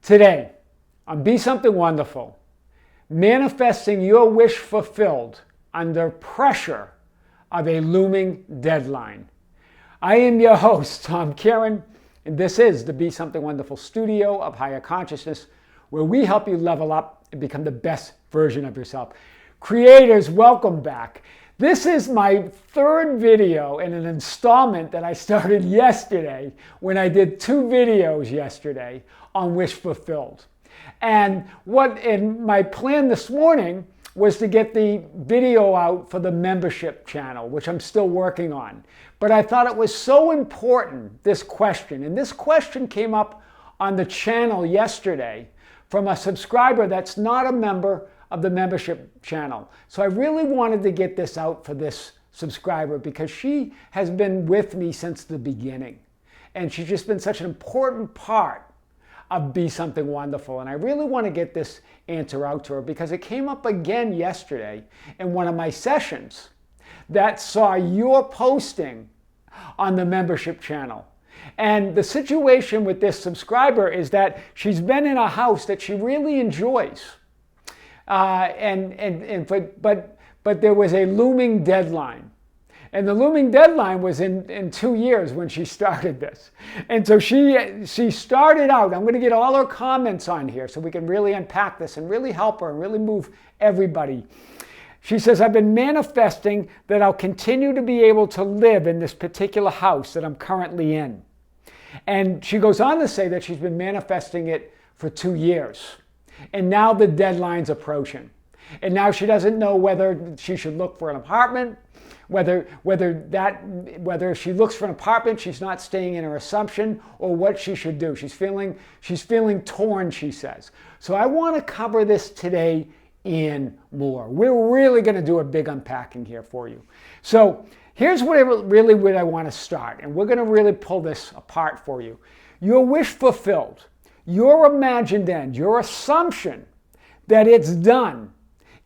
Today, on Be Something Wonderful, manifesting your wish fulfilled under pressure of a looming deadline. I am your host, Tom Kieran, and this is the Be Something Wonderful studio of higher consciousness, where we help you level up and become the best version of yourself. Creators, welcome back. This is my third video in an installment that I started yesterday when I did 2 videos yesterday on Wish Fulfilled. And my plan this morning was to get the video out for the membership channel, which I'm still working on. But I thought it was so important, this question. And this question came up on the channel yesterday from a subscriber that's not a member of the membership channel. So I really wanted to get this out for this subscriber because she has been with me since the beginning. And she's just been such an important part of Be Something Wonderful. And I really want to get this answer out to her because it came up again yesterday in one of my sessions that saw your posting on the membership channel. And the situation with this subscriber is that she's been in a house that she really enjoys. But there was a looming deadline. And the looming deadline was in 2 years when she started this. And so she started out, I'm going to get all her comments on here so we can really unpack this and really help her and really move everybody. She says, I've been manifesting that I'll continue to be able to live in this particular house that I'm currently in. And she goes on to say that she's been manifesting it for 2 years. And now the deadline's approaching. And now she doesn't know whether she should look for an apartment, whether she looks for an apartment, she's not staying in her assumption, or what she should do. She's feeling torn, she says. So I want to cover this today and more. We're really going to do a big unpacking here for you. So here's where I want to start, and we're going to really pull this apart for you. Your wish fulfilled, your imagined end, your assumption that it's done,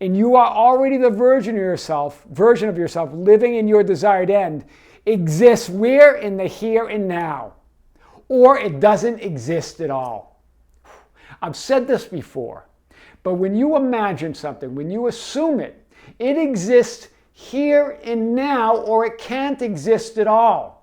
and you are already the version of yourself living in your desired end, exists where? In the here and now. Or it doesn't exist at all. I've said this before, but when you imagine something, when you assume it, it exists here and now, or it can't exist at all.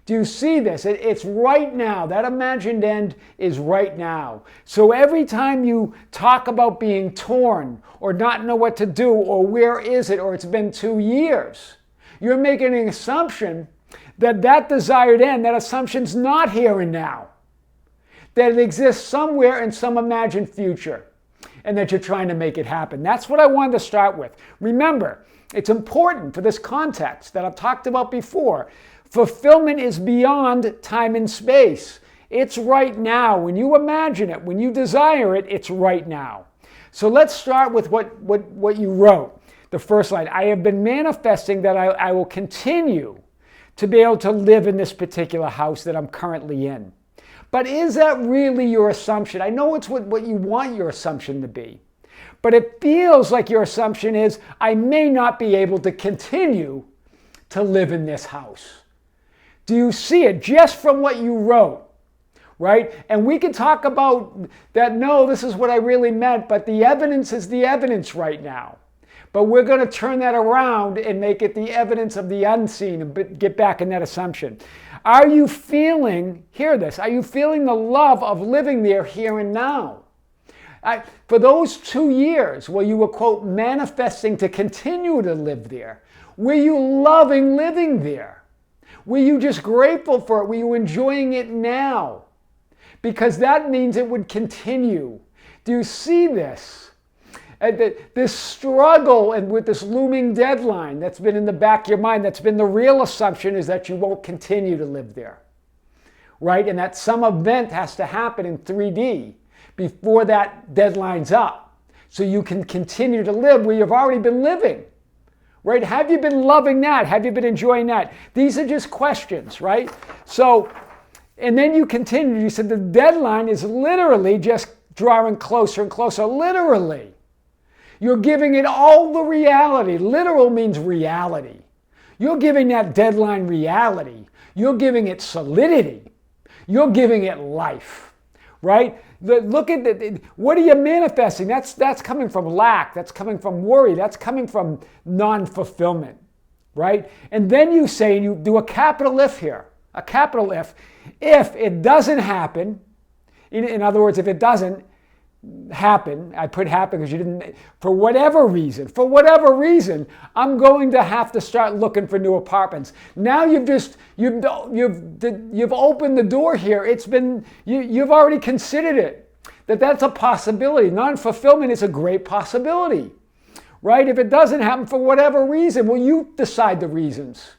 Do you see this? It's right now. That imagined end is right now. So every time you talk about being torn or not know what to do or where is it or it's been 2 years, you're making an assumption that desired end, that assumption's not here and now. That it exists somewhere in some imagined future and that you're trying to make it happen. That's what I wanted to start with. Remember, it's important for this context that I've talked about before. Fulfillment is beyond time and space. It's right now. When you imagine it, when you desire it, it's right now. So let's start with what you wrote. The first line, I have been manifesting that I will continue to be able to live in this particular house that I'm currently in. But is that really your assumption? I know it's what you want your assumption to be. But it feels like your assumption is, I may not be able to continue to live in this house. Do you see it just from what you wrote? Right? And we can talk about that, no, this is what I really meant, but the evidence is the evidence right now. But we're going to turn that around and make it the evidence of the unseen and get back in that assumption. Are you feeling, hear this, are you feeling the love of living there here and now? For those 2 years where you were, quote, manifesting to continue to live there, were you loving living there? Were you just grateful for it? Were you enjoying it now? Because that means it would continue. Do you see this? This struggle and with this looming deadline that's been in the back of your mind, that's been the real assumption, is that you won't continue to live there. Right? And that some event has to happen in 3D before that deadline's up. So you can continue to live where you've already been living. Right? Have you been loving that? Have you been enjoying that? These are just questions, right? So, and then you continue. You said the deadline is literally just drawing closer and closer. Literally. You're giving it all the reality. Literal means reality. You're giving that deadline reality. You're giving it solidity. You're giving it life. right? Look at what are you manifesting? That's coming from lack. That's coming from worry. That's coming from non-fulfillment, right? And then you say, and you do a capital if here, a capital if it doesn't happen, in other words, if it doesn't happen, I put happen because you didn't, for whatever reason, I'm going to have to start looking for new apartments. Now you've opened the door here. You've already considered it, that's a possibility. Non-fulfillment is a great possibility, right? If it doesn't happen for whatever reason, well, you decide the reasons,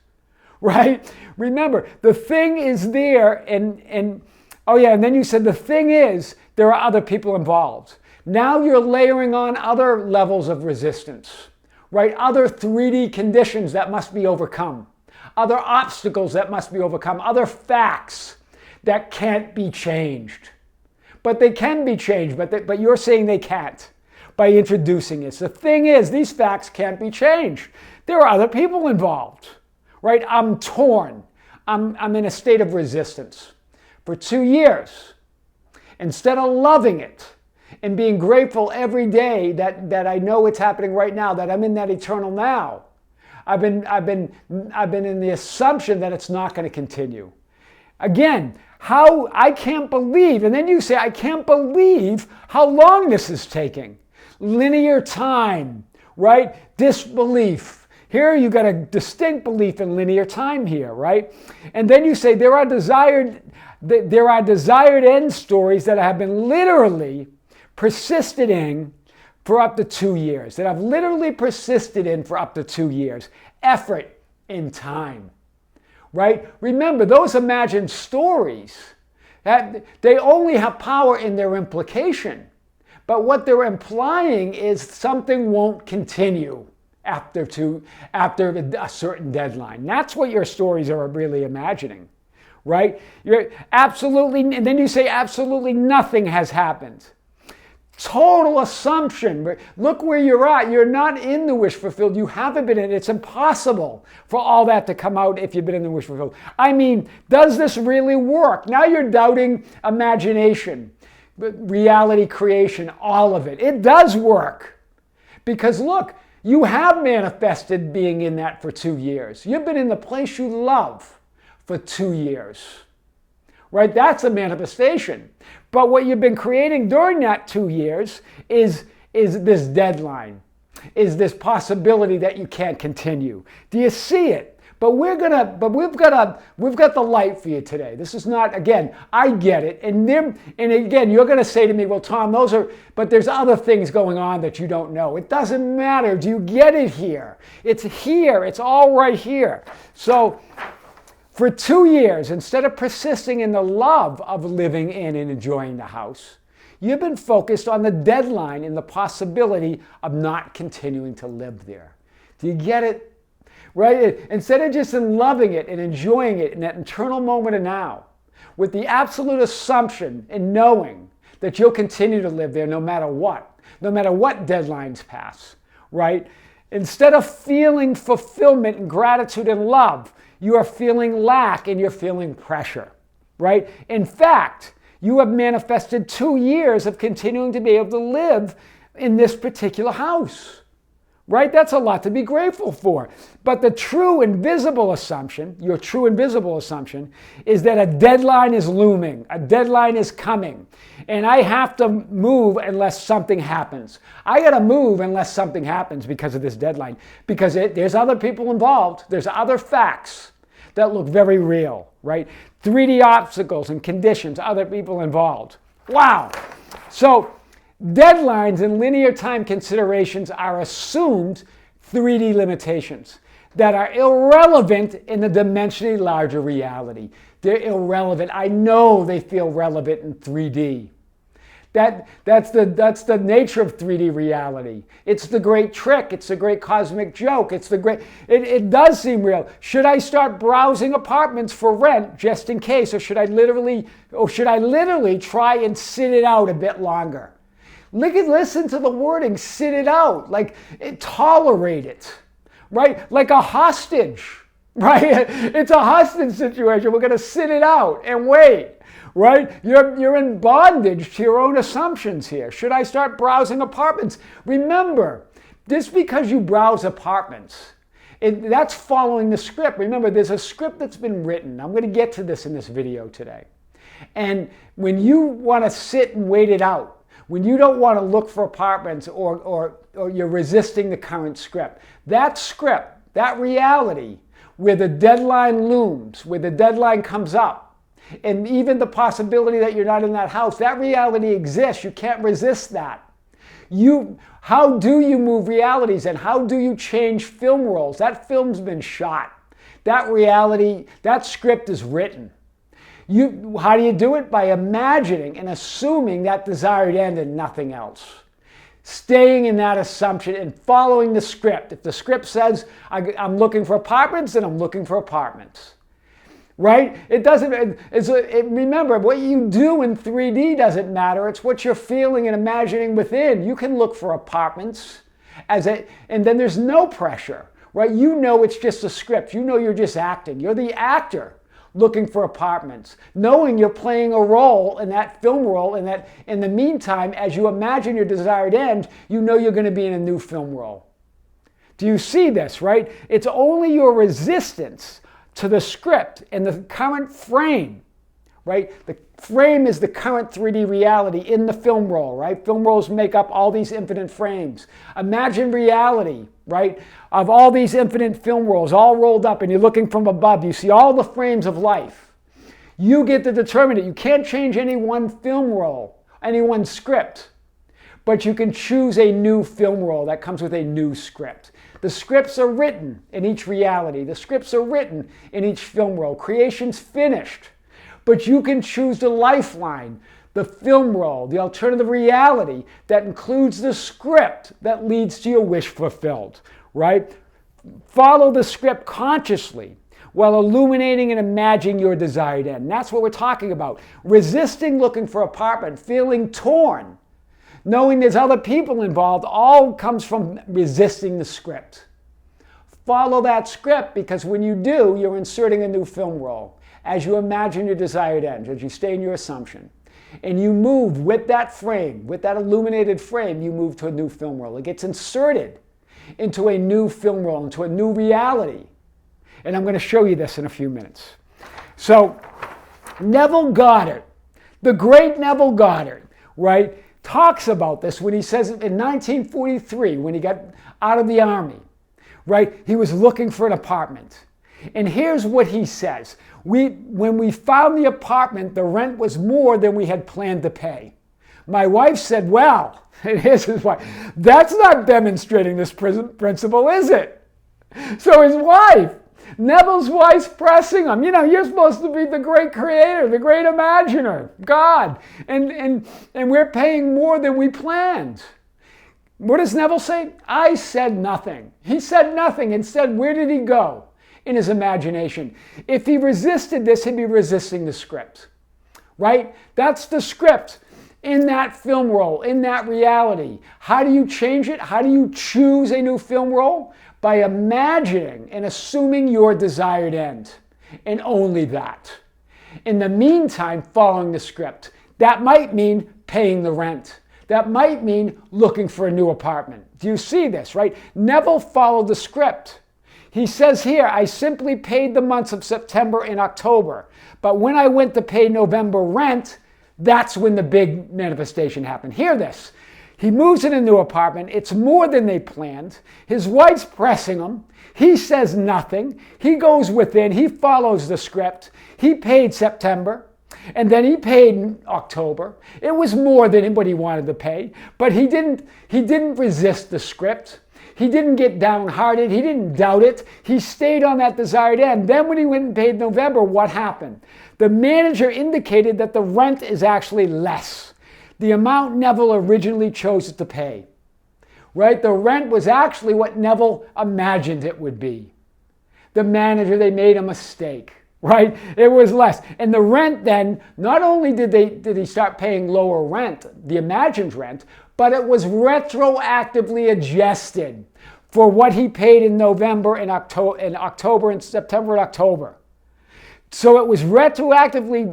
right? Remember, the thing is there, and oh yeah, and then you said the thing is, there are other people involved. Now you're layering on other levels of resistance, right? Other 3D conditions that must be overcome, other obstacles that must be overcome, other facts that can't be changed. But they can be changed, but you're saying they can't by introducing it. The thing is, these facts can't be changed. There are other people involved, right? I'm torn. I'm in a state of resistance. For 2 years, instead of loving it and being grateful every day that I know it's happening right now, that I'm in that eternal now, I've been in the assumption that it's not going to continue. Again, how I can't believe, and then you say, I can't believe how long this is taking. Linear time, right? Disbelief. Here you got a distinct belief in linear time here, right? And then you say there are desired end stories that have been literally persisted in for up to 2 years, that I've literally persisted in for up to 2 years. Effort in time, right? Remember, those imagined stories, that they only have power in their implication, but what they're implying is something won't continue after a certain deadline. That's what your stories are really imagining, right? You're absolutely, and then you say absolutely nothing has happened. Total assumption. Look where you're at. You're not in the wish fulfilled. You haven't been in it. It's impossible for all that to come out if you've been in the wish fulfilled. I mean, does this really work? Now you're doubting imagination, reality creation, all of it. It does work. Because look, you have manifested being in that for 2 years. You've been in the place you love for 2 years, right? That's a manifestation. But what you've been creating during that 2 years is this deadline, is this possibility that you can't continue. Do you see it? But we've got the light for you today. This is not, again, I get it. And again, you're going to say to me, well, Tom, but there's other things going on that you don't know. It doesn't matter. Do you get it here? It's here. It's all right here. So for 2 years, instead of persisting in the love of living in and enjoying the house, you've been focused on the deadline and the possibility of not continuing to live there. Do you get it? Right? Instead of just in loving it and enjoying it in that eternal moment of now, with the absolute assumption and knowing that you'll continue to live there no matter what deadlines pass, right? Instead of feeling fulfillment and gratitude and love, you are feeling lack and you're feeling pressure, right? In fact, you have manifested 2 years of continuing to be able to live in this particular house. Right? That's a lot to be grateful for. But the true invisible assumption, your true invisible assumption, is that a deadline is looming. A deadline is coming. And I have to move unless something happens. I got to move unless something happens because of this deadline. Because there's other people involved. There's other facts that look very real, right? 3D obstacles and conditions, other people involved. Wow. So deadlines and linear time considerations are assumed 3D limitations that are irrelevant in the dimensionally larger reality. They're irrelevant. I know they feel relevant in 3D. That's the nature of 3D reality. It's the great trick. It's the great cosmic joke. It does seem real. Should I start browsing apartments for rent just in case, or should I literally try and sit it out a bit longer? Listen to the wording, sit it out, tolerate it, right? Like a hostage, right? It's a hostage situation. We're going to sit it out and wait. right? You're in bondage to your own assumptions here. Should I start browsing apartments? Remember, just because you browse apartments, that's following the script. Remember, there's a script that's been written. I'm going to get to this in this video today. And when you want to sit and wait it out, when you don't want to look for apartments or you're resisting the current script, that reality where the deadline looms, where the deadline comes up, and even the possibility that you're not in that house, that reality exists. You can't resist that. How do you move realities and how do you change film roles? That film's been shot. That reality, that script is written. How do you do it? By imagining and assuming that desired end and nothing else. Staying in that assumption and following the script. If the script says, I'm looking for apartments, then I'm looking for apartments. Right? It doesn't, remember, what you do in 3D doesn't matter. It's what you're feeling and imagining within. You can look for apartments, and then there's no pressure, right? You know it's just a script. You know you're just acting. You're the actor looking for apartments, knowing you're playing a role in that film role, and that in the meantime, as you imagine your desired end, you know you're going to be in a new film role. Do you see this, right? It's only your resistance to the script and the current frame, right? The frame is the current 3D reality in the film roll, right? Film rolls make up all these infinite frames. Imagine reality, right, of all these infinite film rolls all rolled up, and you're looking from above. You see all the frames of life. You get to determine it. You can't change any one film roll, any one script, but you can choose a new film roll that comes with a new script. The scripts are written in each reality. The scripts are written in each film roll. Creation's finished. But you can choose the lifeline, the film roll, the alternative reality that includes the script that leads to your wish fulfilled, right? Follow the script consciously while illuminating and imagining your desired end. And that's what we're talking about. Resisting looking for apartment, feeling torn, knowing there's other people involved, all comes from resisting the script. Follow that script, because when you do, you're inserting a new film roll as you imagine your desired end, as you stay in your assumption. And you move with that frame, with that illuminated frame, you move to a new film roll. It gets inserted into a new film roll, into a new reality. And I'm going to show you this in a few minutes. So, Neville Goddard, the great Neville Goddard, right, talks about this when he says in 1943, when he got out of the army, right? He was looking for an apartment. And here's what he says. When we found the apartment, the rent was more than we had planned to pay. My wife said, well, and here's his wife, that's not demonstrating this principle, is it? So his wife, Neville's wife's pressing him. You know, you're supposed to be the great creator, the great imaginer, God. And we're paying more than we planned. What does Neville say? I said nothing. He said nothing. Instead, where did he go? In his imagination. If he resisted this, he'd be resisting the script. Right? That's the script in that film roll, in that reality. How do you change it? How do you choose a new film roll? By imagining and assuming your desired end. And only that. In the meantime, following the script. That might mean paying the rent. That might mean looking for a new apartment. Do you see this, right? Neville followed the script. He says here, I simply paid the months of September and October. But when I went to pay November rent, that's when the big manifestation happened. Hear this. He moves in a new apartment. It's more than they planned. His wife's pressing him. He says nothing. He goes within. He follows the script. He paid September. And then he paid in October. It was more than what he wanted to pay. But he didn't resist the script. He didn't get downhearted. He didn't doubt it. He stayed on that desired end. Then when he went and paid November, what happened? The manager indicated that the rent is actually less. The amount Neville originally chose to pay. Right? The rent was actually what Neville imagined it would be. The manager, they made a mistake. Right? It was less. And the rent then, not only did he start paying lower rent, the imagined rent, but it was retroactively adjusted for what he paid in November and October and September and October. So it was retroactively,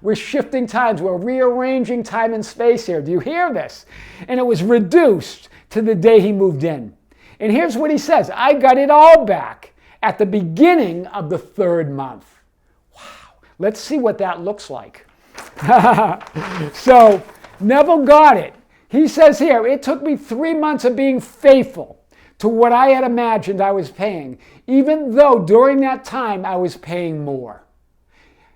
we're shifting times, we're rearranging time and space here. Do you hear this? And it was reduced to the day he moved in. And here's what he says: I got it all back at the beginning of the 3rd month. Wow. Let's see what that looks like. So Neville Goddard, he says here, it took me 3 months of being faithful to what I had imagined I was paying, even though during that time I was paying more.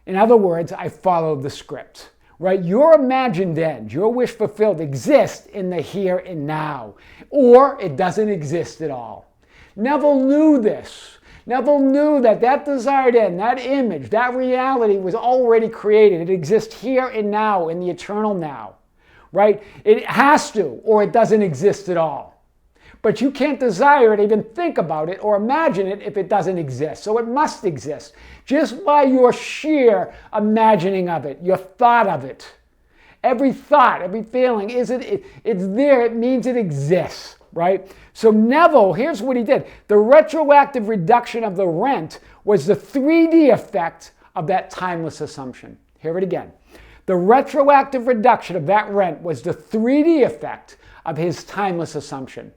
In other words, I followed the script, right? Your imagined end, your wish fulfilled, exists in the here and now, or it doesn't exist at all. Neville knew this. Neville knew that that desired end, that image, that reality was already created. It exists here and now, in the eternal now, right? It has to, or it doesn't exist at all. But you can't desire it, even think about it, or imagine it if it doesn't exist. So it must exist, just by your sheer imagining of it, your thought of it. Every thought, every feeling, it's there, it means it exists, right? So Neville, here's what he did. The retroactive reduction of the rent was the 3D effect of that timeless assumption. Hear it again. The retroactive reduction of that rent was the 3D effect of his timeless assumption.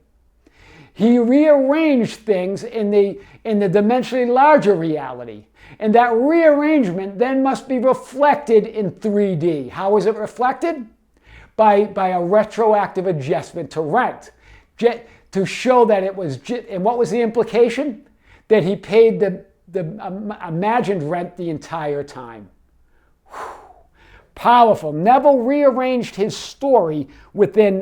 He rearranged things in the dimensionally larger reality. And that rearrangement then must be reflected in 3D. How is it reflected? By a retroactive adjustment to rent. To show that it was, and what was the implication? That he paid the imagined rent the entire time. Whew. Powerful. Neville rearranged his story within,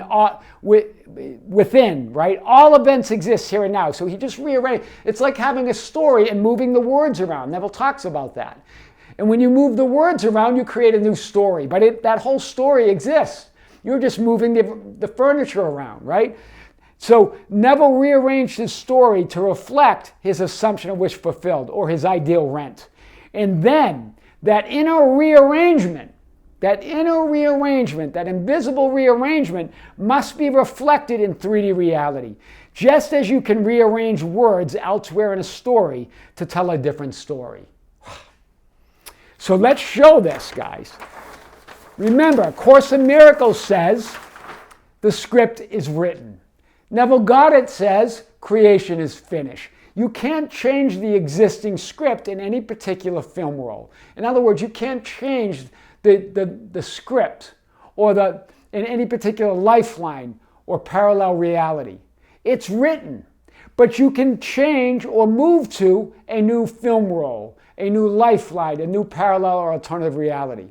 right? All events exist here and now. So he just rearranged. It's like having a story and moving the words around. Neville talks about that. And when you move the words around, you create a new story. But that whole story exists. You're just moving the furniture around, right? So Neville rearranged his story to reflect his assumption of wish fulfilled, or his ideal rent. And then that inner rearrangement, that invisible rearrangement must be reflected in 3D reality, just as you can rearrange words elsewhere in a story to tell a different story. So let's show this, guys. Remember, A Course in Miracles says the script is written. Neville Goddard says creation is finished. You can't change the existing script in any particular film role. In other words, you can't change the script or in any particular lifeline or parallel reality. It's written, but you can change or move to a new film role, a new lifeline, a new parallel or alternative reality.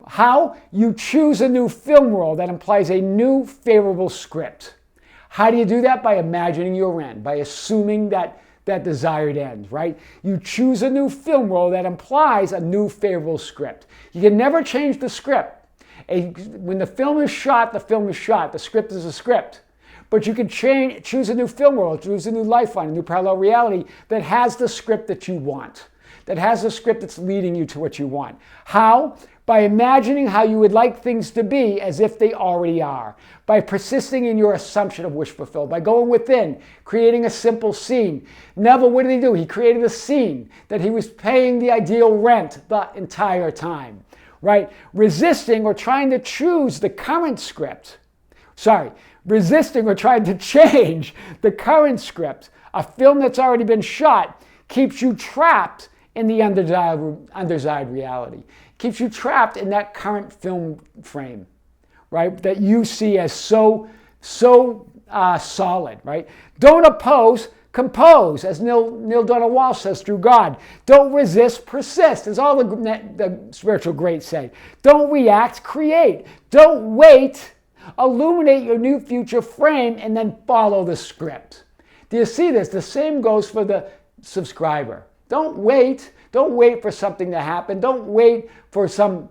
How? You choose a new film role that implies a new favorable script. How do you do that? By imagining your end, by assuming that desired end, right? You choose a new film role that implies a new favorable script. You can never change the script. When the film is shot, the film is shot. The script is a script. But you can choose a new film role, choose a new lifeline, a new parallel reality that has the script that you want, that has the script that's leading you to what you want. How? By imagining how you would like things to be as if they already are, by persisting in your assumption of wish fulfilled, by going within, creating a simple scene. Neville, what did he do? He created a scene that he was paying the ideal rent the entire time, right? Resisting or trying to choose the current script. Resisting or trying to change the current script, a film that's already been shot, keeps you trapped in the undesired reality. Keeps you trapped in that current film frame, right? That you see as so solid, right? Don't oppose, compose, as Neil Donald Walsh says through God. Don't resist, persist, as all the spiritual greats say. Don't react, create. Don't wait, illuminate your new future frame, and then follow the script. Do you see this? The same goes for the subscriber. Don't wait. Don't wait for something to happen. Don't wait for some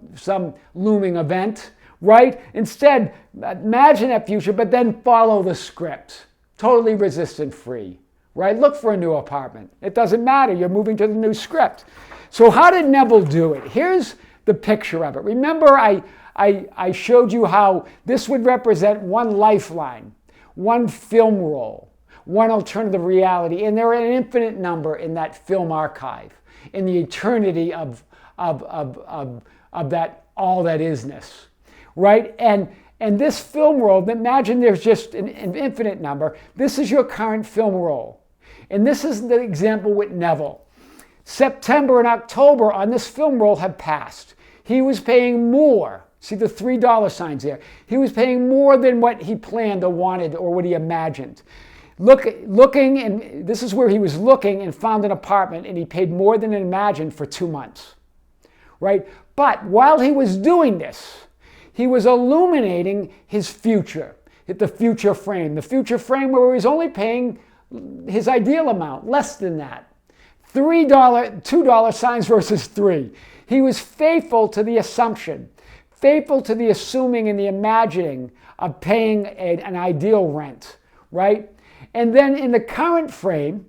looming event, right? Instead, imagine that future, but then follow the script. Totally resistance-free, right? Look for a new apartment. It doesn't matter. You're moving to the new script. So how did Neville do it? Here's the picture of it. Remember, I showed you how this would represent one lifeline, one film roll, one alternative reality, and there are an infinite number in that film archive. in the eternity of that all that isness, right? And this film roll, imagine there's just an infinite number. This is your current film roll. And this is the example with Neville. September and October on this film roll have passed. He was paying more. See the $3 signs there. He was paying more than what he planned or wanted or what he imagined. Looking, and this is where he was looking and found an apartment, and he paid more than he imagined for 2 months, right? But while he was doing this, he was illuminating his future, the future frame where he was only paying his ideal amount, less than that. $2 signs versus 3. He was faithful to the assumption, faithful to the assuming and the imagining of paying an ideal rent, right? And then in the current frame,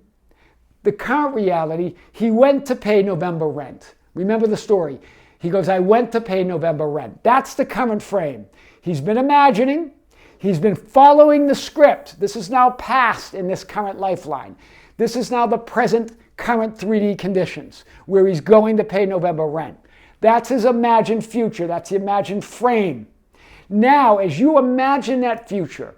the current reality, he went to pay November rent. Remember the story. He goes, I went to pay November rent. That's the current frame. He's been imagining. He's been following the script. This is now past in this current lifeline. This is now the present current 3D conditions where he's going to pay November rent. That's his imagined future. That's the imagined frame. Now, as you imagine that future,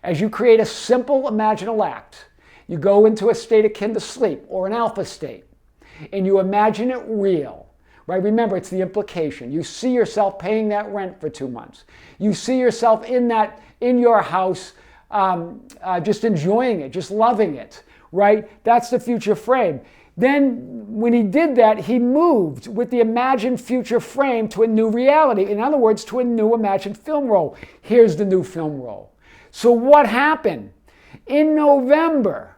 as you create a simple imaginal act, you go into a state akin to sleep or an alpha state, and you imagine it real. Right? Remember, it's the implication. You see yourself paying that rent for 2 months. You see yourself in your house, just enjoying it, just loving it. Right? That's the future frame. Then, when he did that, he moved with the imagined future frame to a new reality. In other words, to a new imagined film roll. Here's the new film roll. So what happened? In November,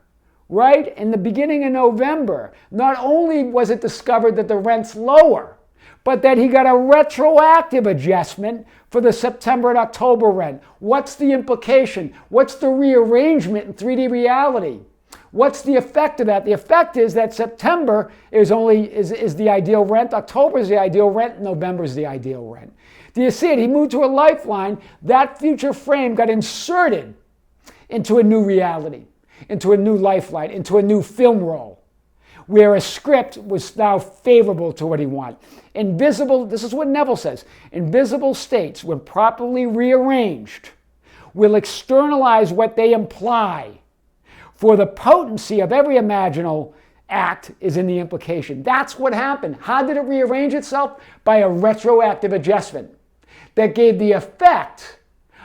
right? In the beginning of November, not only was it discovered that the rent's lower, but that he got a retroactive adjustment for the September and October rent. What's the implication? What's the rearrangement in 3D reality? What's the effect of that? The effect is that September is the ideal rent, October is the ideal rent, November is the ideal rent. Do you see it? He moved to a lifeline. That future frame got inserted into a new reality, into a new lifeline, into a new film roll, where a script was now favorable to what he wanted. Invisible, this is what Neville says, invisible states, when properly rearranged, will externalize what they imply. For the potency of every imaginal act is in the implication. That's what happened. How did it rearrange itself? By a retroactive adjustment that gave the effect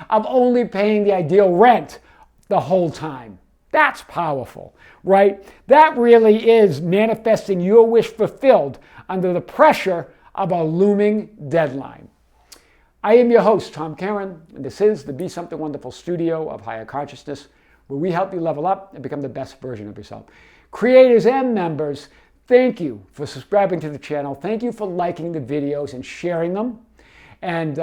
of only paying the ideal rent the whole time. That's powerful, right? That really is manifesting your wish fulfilled under the pressure of a looming deadline. I am your host, Tom Caron, and this is the Be Something Wonderful studio of higher consciousness, where we help you level up and become the best version of yourself. Creators and members, thank you for subscribing to the channel. Thank you for liking the videos and sharing them. And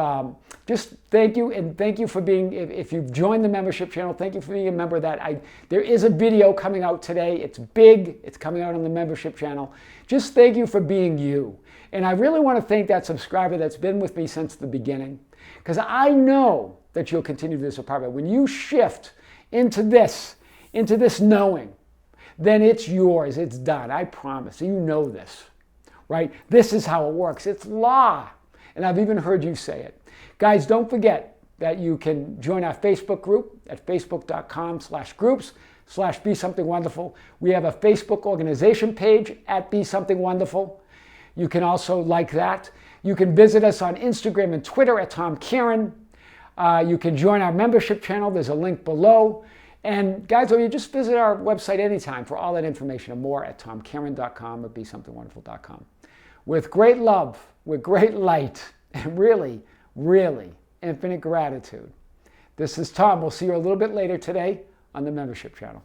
just thank you, and thank you for being, if you've joined the membership channel, thank you for being a member of that. There is a video coming out today. It's big. It's coming out on the membership channel. Just thank you for being you. And I really want to thank that subscriber that's been with me since the beginning, because I know that you'll continue this apartment. When you shift into this knowing, then it's yours. It's done. I promise. You know this, right? This is how it works. It's law. And I've even heard you say it. Guys, don't forget that you can join our Facebook group at facebook.com/groups/Be Something Wonderful. We have a Facebook organization page at Be Something Wonderful. You can also like that. You can visit us on Instagram and Twitter at Tom Caron. You can join our membership channel. There's a link below. And guys, or you just visit our website anytime for all that information and more at tomcaron.com or BeSomethingWonderful.com. With great love, with great light, and really, really infinite gratitude. This is Tom. We'll see you a little bit later today on the membership channel.